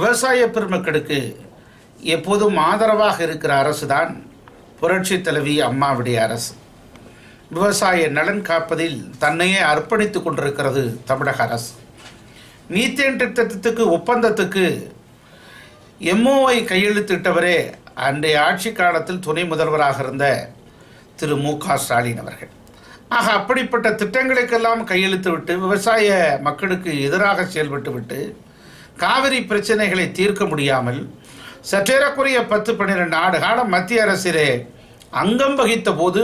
விவசாய பெருமக்களுக்கு எப்போதும் ஆதரவாக இருக்கிற அரசு தான் புரட்சி தலைவி அம்மாவுடைய அரசு. விவசாய நலன் காப்பதில் தன்னையே அர்ப்பணித்துக் கொண்டிருக்கிறது தமிழக அரசு. மீத்தேன் திட்டத்துக்கு ஒப்பந்தத்துக்கு MOI கையெழுத்திட்டவரே அன்றைய ஆட்சி காலத்தில் துணை முதல்வராக இருந்த திரு மு.க. ஸ்டாலின் அவர்கள். ஆக அப்படிப்பட்ட திட்டங்களுக்கெல்லாம் கையெழுத்து விட்டு விவசாய மக்களுக்கு எதிராக செயல்பட்டு விட்டு காவிரி பிரச்சனைகளை தீர்க்க முடியாமல் சற்றேறக்குறைய 10-12 ஆண்டு காலம் மத்திய அரசிலே அங்கம் வகித்த போது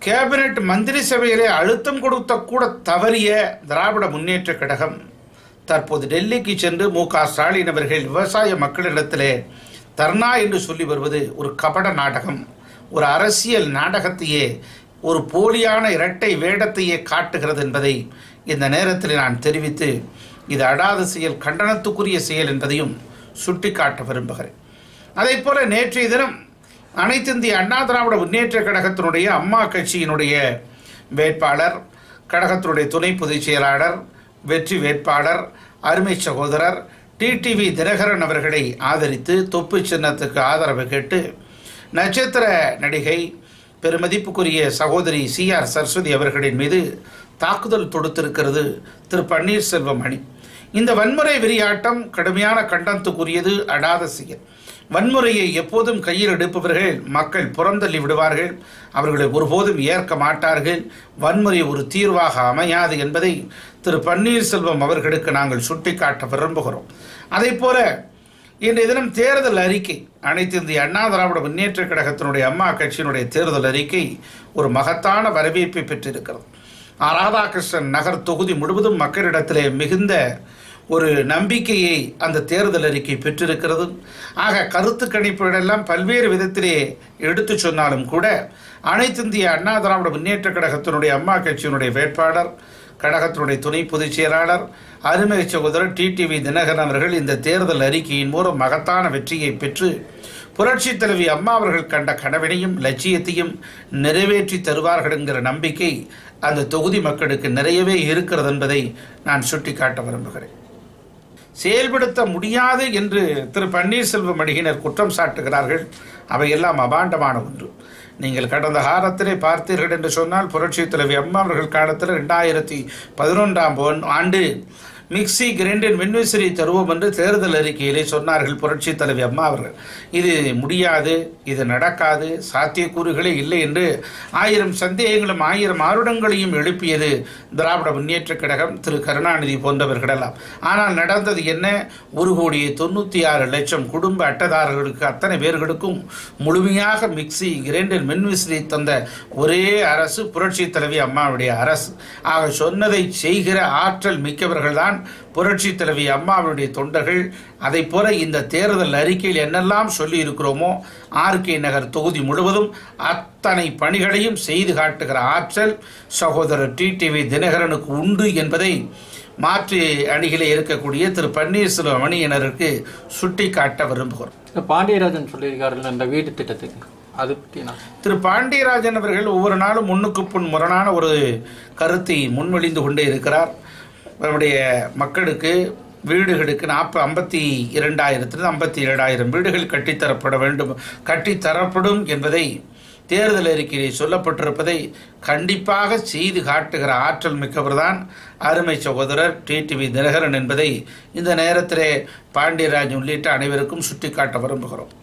கேபினெட் மந்திரி சபையிலே அழுத்தம் கொடுத்த கூட தவறிய திராவிட முன்னேற்ற கழகம் தற்போது டெல்லிக்கு சென்று மு.க. ஸ்டாலின் அவர்கள் விவசாய மக்களிடத்திலே தர்ணா என்று சொல்லி வருவது ஒரு கபட நாடகம், ஒரு அரசியல் நாடகத்தையே, ஒரு போலியான இரட்டை வேடத்தையே காட்டுகிறது என்பதை இந்த நேரத்தில் நான் தெரிவித்து, இது அடாத செயல், கண்டனத்துக்குரிய செயல் என்பதையும் சுட்டிக்காட்ட விரும்புகிறேன். அதே போல நேற்றைய தினம் அனைத்து இந்திய அண்ணா திராவிட முன்னேற்ற கழகத்தினுடைய அம்மா கட்சியினுடைய வேட்பாளர், கழகத்தினுடைய துணை பொதுச் செயலாளர், வெற்றி வேட்பாளர், அருமை சகோதரர் டிடிவி தினகரன் அவர்களை ஆதரித்து தொப்பு சின்னத்துக்கு ஆதரவு கேட்டு நட்சத்திர நடிகை பெருமதிப்புக்குரிய சகோதரி CR சரஸ்வதி அவர்களின் மீது தாக்குதல் தொடுத்திருக்கிறது திரு பன்னீர்செல்வம் அணி. இந்த வன்முறை வெறியாட்டம் கடுமையான கண்டனத்துக்குரியது, அடாத செயல். வன்முறையை எப்போதும் கையில் எடுப்பவர்கள் மக்கள் புறந்தள்ளி விடுவார்கள், அவர்களை ஒருபோதும் ஏற்க மாட்டார்கள். வன்முறை ஒரு தீர்வாக அமையாது என்பதை திரு பன்னீர்செல்வம் அவர்களுக்கு நாங்கள் சுட்டிக்காட்ட விரும்புகிறோம். அதே போல இன்றைய தினம் தேர்தல் அறிக்கை, அனைத்து இந்திய அண்ணா திராவிட முன்னேற்ற கழகத்தினுடைய அம்மா கட்சியினுடைய தேர்தல் அறிக்கை ஒரு மகத்தான வரவேற்பை பெற்றிருக்கிறது. ராதாகிருஷ்ணன் நகர் தொகுதி முழுவதும் மக்களிடத்திலே மிகுந்த ஒரு நம்பிக்கையை அந்த தேர்தல் அறிக்கை பெற்றிருக்கிறது. ஆக கருத்து கணிப்புகளெல்லாம் பல்வேறு விதத்திலே எடுத்து சொன்னாலும் கூட அனைத்து இந்திய அண்ணா திராவிட முன்னேற்ற கழகத்தினுடைய அம்மா கட்சியினுடைய வேட்பாளர், கழகத்தினுடைய துணை பொதுச் செயலாளர், அருமை சகோதரர் டிடிவி தினகரன் அவர்கள் இந்த தேர்தல் அறிக்கையின் மூலம் மகத்தான வெற்றியை பெற்று புரட்சி தலைவி அம்மா அவர்கள் கண்ட கனவினையும் லட்சியத்தையும் நிறைவேற்றி தருவார்கள் என்கிற நம்பிக்கை அந்த தொகுதி மக்களுக்கு நிறையவே இருக்கிறது என்பதை நான் சுட்டிக்காட்ட விரும்புகிறேன். செயல்படுத்த முடியாது என்று திரு பன்னீர்செல்வம் அணியினர் குற்றம் சாட்டுகிறார்கள். அவையெல்லாம் அபாண்டமான ஒன்று. நீங்கள் கடந்த காலத்திலே பார்த்தீர்கள் என்று சொன்னால் புரட்சி தலைவி அம்மா அவர்கள் காலத்தில் 2011ஆம் ஆண்டு மிக்சி கிரைண்டர் மின்விசிறி தருவோம் என்று தேர்தல் அறிக்கையிலே சொன்னார்கள் புரட்சி தலைவி அம்மா அவர்கள். இது முடியாது, இது நடக்காது, சாத்தியக்கூறுகளே இல்லை என்று 1000 சந்தேகங்களும் 1000 ஆருடங்களையும் எழுப்பியது திராவிட முன்னேற்ற கழகம், திரு கருணாநிதி போன்றவர்களெல்லாம். ஆனால் நடந்தது என்ன? 1,96,00,000 குடும்ப அட்டைதாரர்களுக்கு, அத்தனை பேர்களுக்கும் முழுமையாக மிக்சி கிரைண்டர் மின்விசிறி தந்த ஒரே அரசு புரட்சி தலைவி அம்மாவுடைய அரசு. ஆக சொன்னதை செய்கிற ஆற்றல் மிக்கவர்கள்தான் புரட்சி தலைவி அம்மாவுடைய தொண்டர்கள். அதை போல இந்த தேர்தல் அறிக்கையில் என்னெல்லாம் சொல்லி இருக்கிறோமோ RK நகர் தொகுதி முழுவதும் அத்தனை பணிகளையும் செய்து காட்டுகிற ஆற்றல் சகோதரர் டிடிவி தினகரனுக்கு உண்டு என்பதை மாற்று அணிகளே இருக்கக்கூடிய திரு பன்னீர்செல்வம் அணியினருக்கு சுட்டி காட்ட விரும்புகிறோம். பாண்டியராஜன் சொல்லியிருக்காரு இந்த வீட்டு திட்டத்துக்கு, அது பற்றி திரு பாண்டியராஜன் அவர்கள் ஒவ்வொரு நாளும் முன்னுக்கு பின் முரணான ஒரு கருத்தை முன்வெளிந்து கொண்டே இருக்கிறார். நம்முடைய மக்களுக்கு வீடுகளுக்கு 52,000 57,000 வீடுகள் கட்டித்தரப்பட வேண்டும், கட்டித்தரப்படும் என்பதை தேர்தல் அறிக்கையில் சொல்லப்பட்டிருப்பதை கண்டிப்பாக செய்து காட்டுகிற ஆற்றல் மிக்கவர்தான் அருமை சகோதரர் டிடிவி தினகரன் என்பதை இந்த நேரத்திலே பாண்டியராஜன் உள்ளிட்ட அனைவருக்கும் சுட்டிக்காட்ட விரும்புகிறோம்.